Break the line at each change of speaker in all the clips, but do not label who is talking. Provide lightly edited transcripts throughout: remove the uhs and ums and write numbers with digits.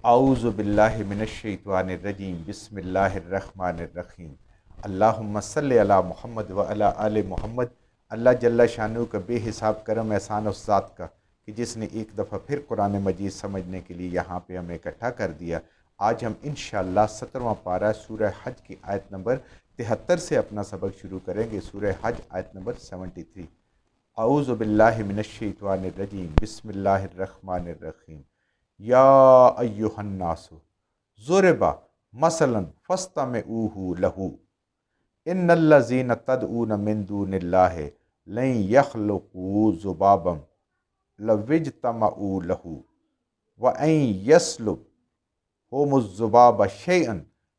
اعوذ باللہ من الشیطان الرجیم بسم اللہ الرحمن الرحیم اللہم صلی علی محمد و علی آل محمد۔ اللہ جل شانہ کا بے حساب کرم احسان اس ذات کا کہ جس نے ایک دفعہ پھر قرآن مجید سمجھنے کے لیے یہاں پہ ہمیں اکٹھا کر دیا۔ آج ہم انشاءاللہ 17واں پارہ سورہ حج کی آیت نمبر 73 سے اپنا سبق شروع کریں گے۔ سورہ حج آیت نمبر 73۔ اعوذ باللہ من الشیطان الرجیم بسم اللہ الرحمن الرحیم۔ یا ایہا الناس ضرب مثلا فاستمعوہ لہ ان الذین تدعون من دون اللہ لن یخلقوا ذبابا لو اجتمعوا لہ وان یسلبہم الذباب شیئا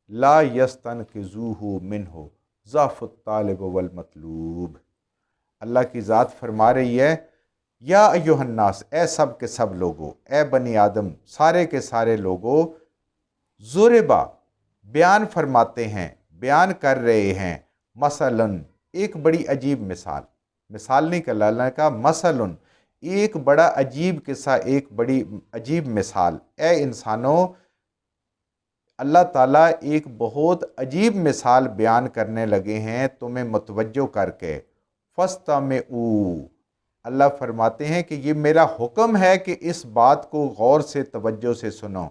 لا یستنقذوہ منہ ضعف الطالب والمطلوب۔ اللہ کی ذات فرما رہی ہے، یا ایہا الناس، اے سب کے سب لوگو، اے بنی آدم، سارے کے سارے لوگو، ضربا بیان فرماتے ہیں، بیان کر رہے ہیں، مثلاً ایک بڑی عجیب مثال نہیں کہ اللہ کا مثلاً ایک بڑا عجیب قصہ، ایک بڑی عجیب مثال۔ اے انسانوں، اللہ تعالیٰ ایک بہت عجیب مثال بیان کرنے لگے ہیں تمہیں متوجہ کر کے۔ فاستمعوا، اللہ فرماتے ہیں کہ یہ میرا حکم ہے کہ اس بات کو غور سے توجہ سے سنو۔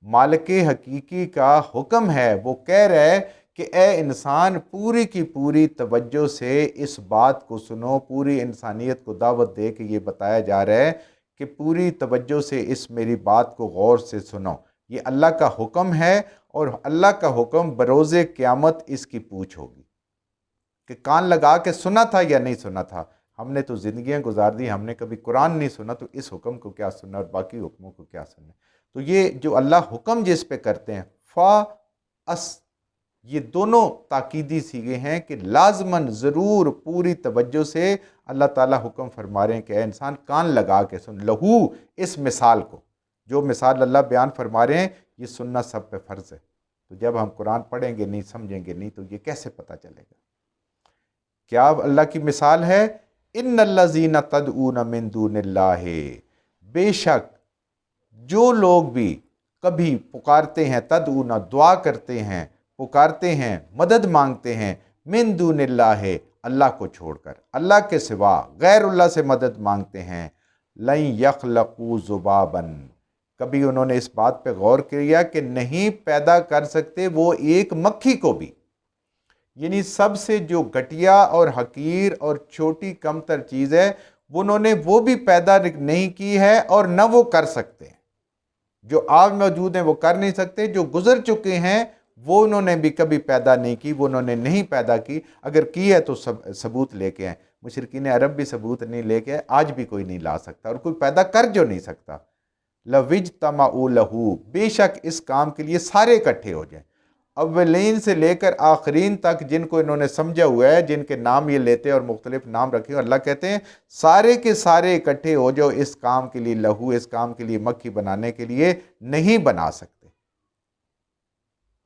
مالک حقیقی کا حکم ہے، وہ کہہ رہا ہے کہ اے انسان، پوری کی پوری توجہ سے اس بات کو سنو۔ پوری انسانیت کو دعوت دے کے یہ بتایا جا رہا ہے کہ پوری توجہ سے اس میری بات کو غور سے سنو۔ یہ اللہ کا حکم ہے، اور اللہ کا حکم بروز قیامت اس کی پوچھ ہوگی کہ کان لگا کے سنا تھا یا نہیں سنا تھا۔ ہم نے تو زندگیاں گزار دی، ہم نے کبھی قرآن نہیں سنا، تو اس حکم کو کیا سننا اور باقی حکموں کو کیا سننا۔ تو یہ جو اللہ حکم جس پہ کرتے ہیں، فا اس، یہ دونوں تاکیدی سیغے ہیں کہ لازماً ضرور پوری توجہ سے اللہ تعالیٰ حکم فرما رہے ہیں کہ اے انسان کان لگا کے سن لہو، اس مثال کو، جو مثال اللہ بیان فرما رہے ہیں یہ سننا سب پہ فرض ہے۔ تو جب ہم قرآن پڑھیں گے نہیں، سمجھیں گے نہیں، تو یہ کیسے پتہ چلے گا؟ کیا اللہ کی مثال ہے؟ ان الذین تدعون من دون اللہ، بے شک جو لوگ بھی کبھی پکارتے ہیں، تدعون دعا کرتے ہیں، پکارتے ہیں، مدد مانگتے ہیں، من دون اللہ اللہ کو چھوڑ کر، اللہ کے سوا غیر اللہ سے مدد مانگتے ہیں، لن یخلقوا ذبابا، کبھی انہوں نے اس بات پہ غور کیا کہ نہیں پیدا کر سکتے وہ ایک مکھی کو بھی، یعنی سب سے جو گھٹیا اور حقیر اور چھوٹی کمتر چیز ہے انہوں نے وہ بھی پیدا نہیں کی ہے، اور نہ وہ کر سکتے ہیں۔ جو آج موجود ہیں وہ کر نہیں سکتے، جو گزر چکے ہیں وہ انہوں نے بھی کبھی پیدا نہیں کی، وہ انہوں نے نہیں پیدا کی۔ اگر کی ہے تو ثبوت لے کے آئیں۔ مشرکین عرب بھی ثبوت نہیں لے کے آئے، آج بھی کوئی نہیں لا سکتا، اور کوئی پیدا کر جو نہیں سکتا۔ لَوِجْتَمَعُوا لَهُ، بے شک اس کام کے لیے سارے اکٹھے ہو جائیں، اولین سے لے کر آخرین تک، جن کو انہوں نے سمجھا ہوا ہے، جن کے نام یہ لیتے اور مختلف نام رکھے ہیں، اللہ کہتے ہیں سارے کے سارے اکٹھے ہو جاؤ اس کام کے لیے، لہو، اس کام کے لیے، مکھی بنانے کے لیے نہیں بنا سکتے،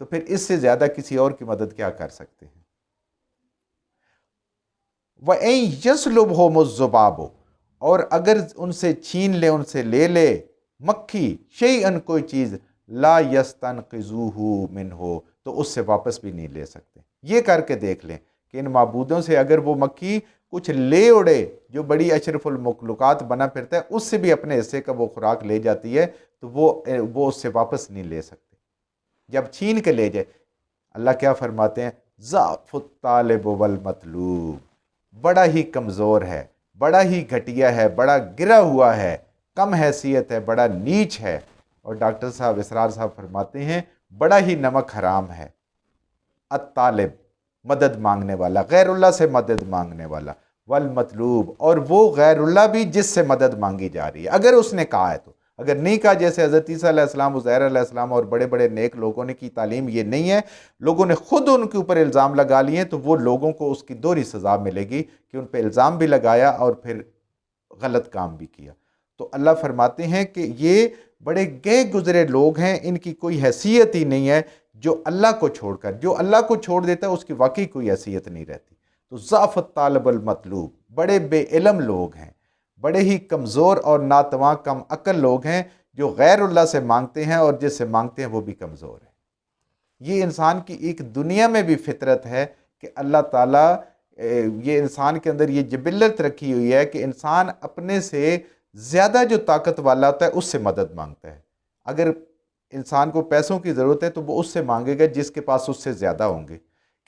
تو پھر اس سے زیادہ کسی اور کی مدد کیا کر سکتے ہیں؟ وَإِن يَسْلُبْهُمُ الذُّبَابُ، اور اگر ان سے چھین لے، ان سے لے لے مکھی، شیئن کوئی چیز، لا یستنقذوہ منہ، تو اس سے واپس بھی نہیں لے سکتے۔ یہ کر کے دیکھ لیں کہ ان معبودوں سے اگر وہ مکھی کچھ لے اڑے، جو بڑی اشرف المخلوقات بنا پھرتا ہے، اس سے بھی اپنے حصے کا وہ خوراک لے جاتی ہے، تو وہ اس سے واپس نہیں لے سکتے جب چھین کے لے جائے۔ اللہ کیا فرماتے ہیں؟ ضعف الطالب والمطلوب، بڑا ہی کمزور ہے، بڑا ہی گھٹیا ہے، بڑا گرا ہوا ہے، کم حیثیت ہے، بڑا نیچ ہے۔ اور ڈاکٹر صاحب اسرار صاحب فرماتے ہیں بڑا ہی نمک حرام ہے الطالب، مدد مانگنے والا، غیر اللہ سے مدد مانگنے والا، والمطلوب، اور وہ غیر اللہ بھی جس سے مدد مانگی جا رہی ہے، اگر اس نے کہا ہے تو۔ اگر نہیں کہا، جیسے حضرت عیسیٰ علیہ السلام، عزیر علیہ السلام اور بڑے بڑے نیک لوگوں نے کی تعلیم یہ نہیں ہے، لوگوں نے خود ان کے اوپر الزام لگا لیے، تو وہ لوگوں کو اس کی دوہری سزا ملے گی کہ ان پہ الزام بھی لگایا اور پھر غلط کام بھی کیا۔ تو اللہ فرماتے ہیں کہ یہ بڑے گئے گزرے لوگ ہیں، ان کی کوئی حیثیت ہی نہیں ہے، جو اللہ کو چھوڑ کر، جو اللہ کو چھوڑ دیتا ہے اس کی واقعی کوئی حیثیت نہیں رہتی۔ تو ضعف الطالب المطلوب، بڑے بے علم لوگ ہیں، بڑے ہی کمزور اور ناتواں کم عقل لوگ ہیں، جو غیر اللہ سے مانگتے ہیں اور جس سے مانگتے ہیں وہ بھی کمزور ہے۔ یہ انسان کی ایک دنیا میں بھی فطرت ہے کہ اللہ تعالیٰ یہ انسان کے اندر یہ جبلت رکھی ہوئی ہے کہ انسان اپنے سے زیادہ جو طاقت والا ہوتا ہے اس سے مدد مانگتا ہے۔ اگر انسان کو پیسوں کی ضرورت ہے تو وہ اس سے مانگے گا جس کے پاس اس سے زیادہ ہوں گے،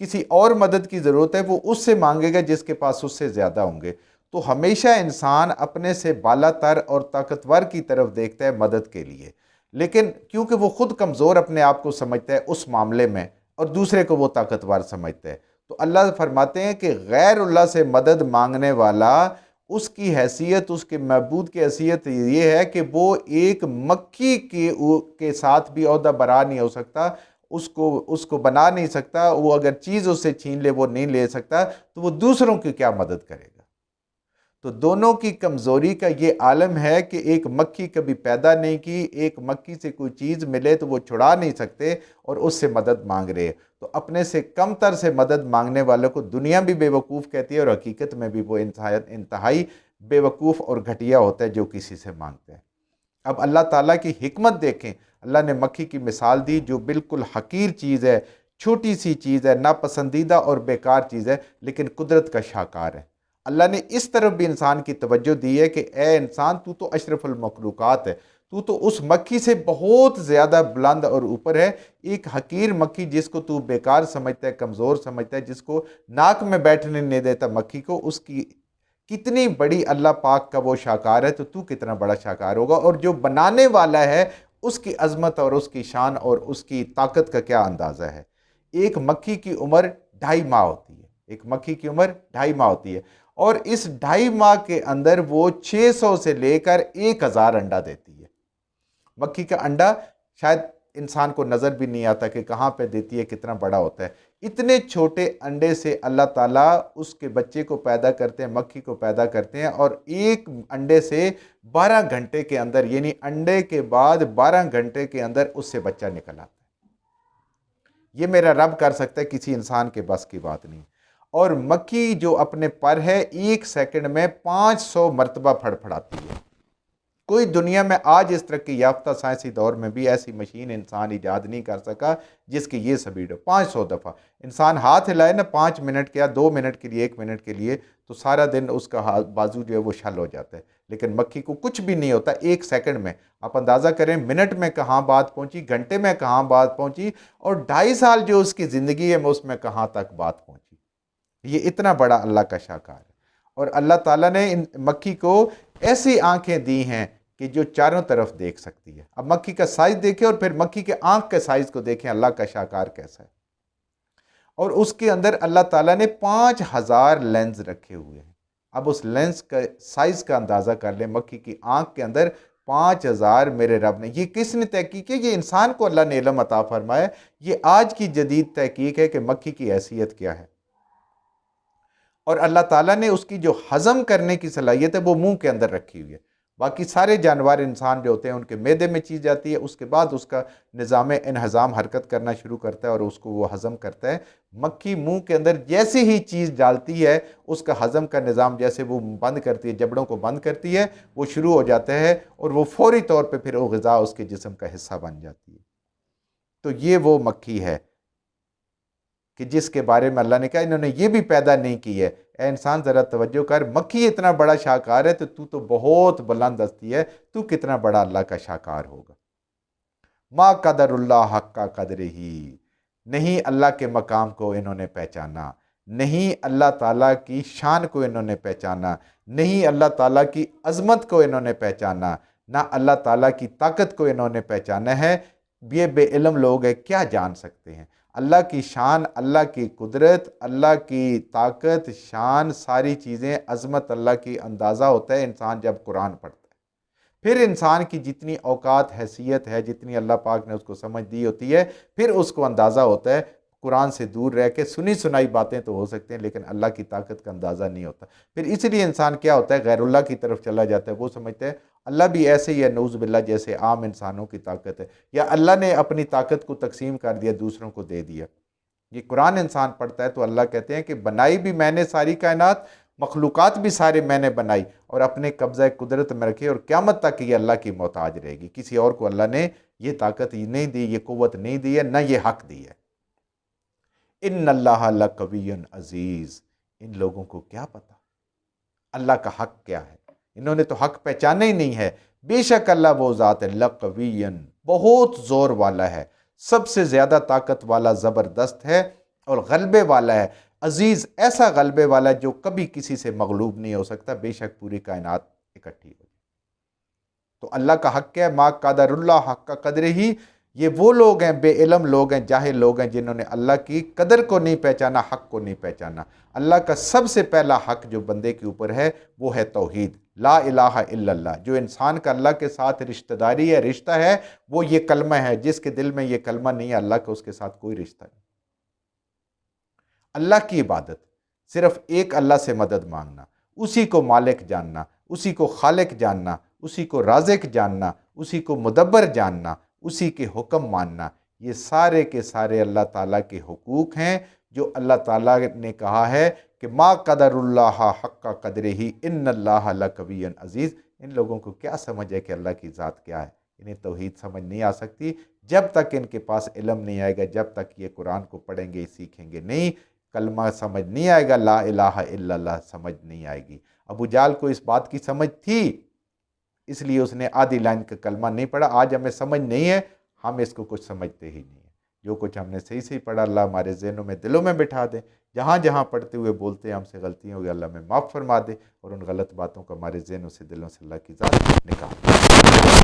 کسی اور مدد کی ضرورت ہے وہ اس سے مانگے گا جس کے پاس اس سے زیادہ ہوں گے۔ تو ہمیشہ انسان اپنے سے بالا تر اور طاقتور کی طرف دیکھتا ہے مدد کے لیے، لیکن کیونکہ وہ خود کمزور اپنے آپ کو سمجھتا ہے اس معاملے میں اور دوسرے کو وہ طاقتور سمجھتا ہے، تو اللہ فرماتے ہیں کہ غیر اللہ سے مدد مانگنے والا، اس کی حیثیت، اس کے معبود کی حیثیت یہ ہے کہ وہ ایک مکھی کے ساتھ بھی عہدہ برا نہیں ہو سکتا، اس کو بنا نہیں سکتا، وہ اگر چیز اس سے چھین لے وہ نہیں لے سکتا، تو وہ دوسروں کی کیا مدد کرے گا؟ تو دونوں کی کمزوری کا یہ عالم ہے کہ ایک مکھی کبھی پیدا نہیں کی، ایک مکھی سے کوئی چیز ملے تو وہ چھڑا نہیں سکتے اور اس سے مدد مانگ رہے، تو اپنے سے کم تر سے مدد مانگنے والوں کو دنیا بھی بے وقوف کہتی ہے اور حقیقت میں بھی وہ انتہائی بے وقوف اور گھٹیا ہوتا ہے جو کسی سے مانگتے ہیں۔ اب اللہ تعالیٰ کی حکمت دیکھیں، اللہ نے مکھی کی مثال دی جو بالکل حقیر چیز ہے، چھوٹی سی چیز ہے، ناپسندیدہ اور بیکار چیز ہے، لیکن قدرت کا شاہکار ہے۔ اللہ نے اس طرف بھی انسان کی توجہ دی ہے کہ اے انسان تو اشرف المخلوقات ہے، تو اس مکھی سے بہت زیادہ بلند اور اوپر ہے۔ ایک حقیر مکھی جس کو تو بیکار سمجھتا ہے، کمزور سمجھتا ہے، جس کو ناک میں بیٹھنے نہیں دیتا مکھی کو، اس کی کتنی بڑی اللہ پاک کا وہ شاہکار ہے، تو کتنا بڑا شاہکار ہوگا، اور جو بنانے والا ہے اس کی عظمت اور اس کی شان اور اس کی طاقت کا کیا اندازہ ہے۔ ایک مکھی کی عمر 2.5 ماہ ہوتی ہے، ایک مکھی کی عمر 2.5 ماہ ہوتی ہے، اور اس 2.5 ماہ کے اندر وہ 600 سے لے کر 1000 انڈا دیتی ہے۔ مکھی کا انڈا شاید انسان کو نظر بھی نہیں آتا کہ کہاں پہ دیتی ہے، کتنا بڑا ہوتا ہے۔ اتنے چھوٹے انڈے سے اللہ تعالیٰ اس کے بچے کو پیدا کرتے ہیں، مکھی کو پیدا کرتے ہیں، اور ایک انڈے سے 12 گھنٹے کے اندر، یعنی انڈے کے بعد 12 گھنٹے کے اندر اس سے بچہ نکل آتا ہے۔ یہ میرا رب کر سکتا ہے، کسی انسان کے بس کی بات نہیں۔ اور مکھی جو اپنے پر ہے 1 سیکنڈ میں 500 مرتبہ پھڑ پھڑاتی ہے۔ کوئی دنیا میں آج اس ترقی یافتہ سائنسی دور میں بھی ایسی مشین انسان ایجاد نہیں کر سکا جس کی یہ سپیڈ ہو۔ 500 دفعہ انسان ہاتھ ہلائے نا 5 منٹ کے یا 2 منٹ کے لیے، 1 منٹ کے لیے، تو سارا دن اس کا بازو جو ہے وہ شل ہو جاتا ہے، لیکن مکھی کو کچھ بھی نہیں ہوتا 1 سیکنڈ میں۔ آپ اندازہ کریں منٹ میں کہاں بات پہنچی، گھنٹے میں کہاں بات پہنچی، اور 2.5 سال جو اس کی زندگی ہے اس میں کہاں تک بات پہنچی۔ یہ اتنا بڑا اللہ کا شاہکار ہے، اور اللہ تعالیٰ نے ان مکھی کو ایسی آنکھیں دی ہیں کہ جو چاروں طرف دیکھ سکتی ہے۔ اب مکھی کا سائز دیکھیں اور پھر مکھی کے آنکھ کے سائز کو دیکھیں، اللہ کا شاہکار کیسا ہے۔ اور اس کے اندر اللہ تعالیٰ نے 5000 لینز رکھے ہوئے ہیں۔ اب اس لینز کا سائز کا اندازہ کر لیں، مکھی کی آنکھ کے اندر 5000 میرے رب نے، یہ کس نے تحقیق کی؟ یہ انسان کو اللہ نے علم عطا فرمایا۔ یہ آج کی جدید تحقیق ہے کہ مکھی کی حیثیت کیا ہے، اور اللہ تعالیٰ نے اس کی جو ہضم کرنے کی صلاحیت ہے وہ منہ کے اندر رکھی ہوئی ہے۔ باقی سارے جانور انسان جو ہوتے ہیں ان کے معدے میں چیز جاتی ہے، اس کے بعد اس کا نظام انہضام حرکت کرنا شروع کرتا ہے اور اس کو وہ ہضم کرتا ہے۔ مکھی منہ کے اندر جیسے ہی چیز ڈالتی ہے اس کا ہضم کا نظام جیسے وہ بند کرتی ہے، جبڑوں کو بند کرتی ہے، وہ شروع ہو جاتا ہے، اور وہ فوری طور پہ پھر وہ غذا اس کے جسم کا حصہ بن جاتی ہے۔ تو یہ وہ مکھی ہے کہ جس کے بارے میں اللہ نے کہا انہوں نے یہ بھی پیدا نہیں کی ہے۔ اے انسان ذرا توجہ کر، مکھی اتنا بڑا شاہکار ہے تو بہت بلند ہستی ہے، تو کتنا بڑا اللہ کا شاہکار ہوگا۔ ما قدر اللہ حق کا قدر ہی، نہیں اللہ کے مقام کو انہوں نے پہچانا، نہیں اللہ تعالیٰ کی شان کو انہوں نے پہچانا، نہیں اللہ تعالیٰ کی عظمت کو انہوں نے پہچانا، نہ اللہ تعالیٰ کی طاقت کو انہوں نے پہچانا ہے۔ یہ بے علم لوگ ہیں، کیا جان سکتے ہیں اللہ کی شان، اللہ کی قدرت، اللہ کی طاقت، شان، ساری چیزیں، عظمت اللہ کی اندازہ ہوتا ہے انسان جب قرآن پڑھتا ہے۔ پھر انسان کی جتنی اوقات، حیثیت ہے، جتنی اللہ پاک نے اس کو سمجھ دی ہوتی ہے، پھر اس کو اندازہ ہوتا ہے۔ قرآن سے دور رہ کے سنی سنائی باتیں تو ہو سکتے ہیں، لیکن اللہ کی طاقت کا اندازہ نہیں ہوتا۔ پھر اس لیے انسان کیا ہوتا ہے، غیر اللہ کی طرف چلا جاتا ہے۔ وہ سمجھتا ہے اللہ بھی ایسے ہی ہے، نعوذ باللہ، جیسے عام انسانوں کی طاقت ہے، یا اللہ نے اپنی طاقت کو تقسیم کر دیا، دوسروں کو دے دیا۔ یہ قرآن انسان پڑھتا ہے تو اللہ کہتے ہیں کہ بنائی بھی میں نے ساری کائنات، مخلوقات بھی سارے میں نے بنائی اور اپنے قبضہ قدرت میں رکھی، اور قیامت تک یہ اللہ کی محتاج رہے گی، کسی اور کو اللہ نے یہ طاقت نہیں دی، یہ قوت نہیں دی ہے، نہ یہ حق دی ہے۔ ان اللہ لقوی عزیز، ان لوگوں کو کیا پتا اللہ کا حق کیا ہے، انہوں نے تو حق پہچانا ہی نہیں ہے۔ بے شک اللہ وہ ذات ہے لقوی، بہت زور والا ہے، سب سے زیادہ طاقت والا، زبردست ہے اور غلبے والا ہے، عزیز ایسا غلبے والا جو کبھی کسی سے مغلوب نہیں ہو سکتا، بے شک پوری کائنات اکٹھی ہو۔ تو اللہ کا حق کیا ہے؟ ما قدر اللہ حق کا قدر ہی، یہ وہ لوگ ہیں، بے علم لوگ ہیں، جاہل لوگ ہیں، جنہوں نے اللہ کی قدر کو نہیں پہچانا، حق کو نہیں پہچانا۔ اللہ کا سب سے پہلا حق جو بندے کے اوپر ہے وہ ہے توحید، لا الہ الا اللہ۔ جو انسان کا اللہ کے ساتھ رشتہ داری ہے، رشتہ ہے، وہ یہ کلمہ ہے۔ جس کے دل میں یہ کلمہ نہیں ہے، اللہ کا اس کے ساتھ کوئی رشتہ نہیں۔ اللہ کی عبادت، صرف ایک اللہ سے مدد مانگنا، اسی کو مالک جاننا، اسی کو خالق جاننا، اسی کو رازق جاننا، اسی کو مدبر جاننا، اسی کے حکم ماننا، یہ سارے کے سارے اللہ تعالیٰ کے حقوق ہیں جو اللہ تعالیٰ نے کہا ہے کہ ما قدر اللہ حق قدر ہی ان اللہ لقوی عزیز۔ ان لوگوں کو کیا سمجھ ہے کہ اللہ کی ذات کیا ہے؟ انہیں توحید سمجھ نہیں آ سکتی جب تک ان کے پاس علم نہیں آئے گا، جب تک یہ قرآن کو پڑھیں گے سیکھیں گے نہیں، کلمہ سمجھ نہیں آئے گا، لا الہ الا اللہ سمجھ نہیں آئے گی۔ ابو جہل کو اس بات کی سمجھ تھی، اس لیے اس نے آدھی لائن کا کلمہ نہیں پڑھا۔ آج ہمیں سمجھ نہیں ہے، ہم اس کو کچھ سمجھتے ہی نہیں ہیں۔ جو کچھ ہم نے صحیح صحیح پڑھا، اللہ ہمارے ذہنوں میں، دلوں میں بٹھا دے۔ جہاں جہاں پڑھتے ہوئے بولتے ہیں ہم سے غلطیاں ہوئی، اللہ میں معاف فرما دے، اور ان غلط باتوں کو ہمارے ذہنوں سے، دلوں سے اللہ کی ذات نکال دے۔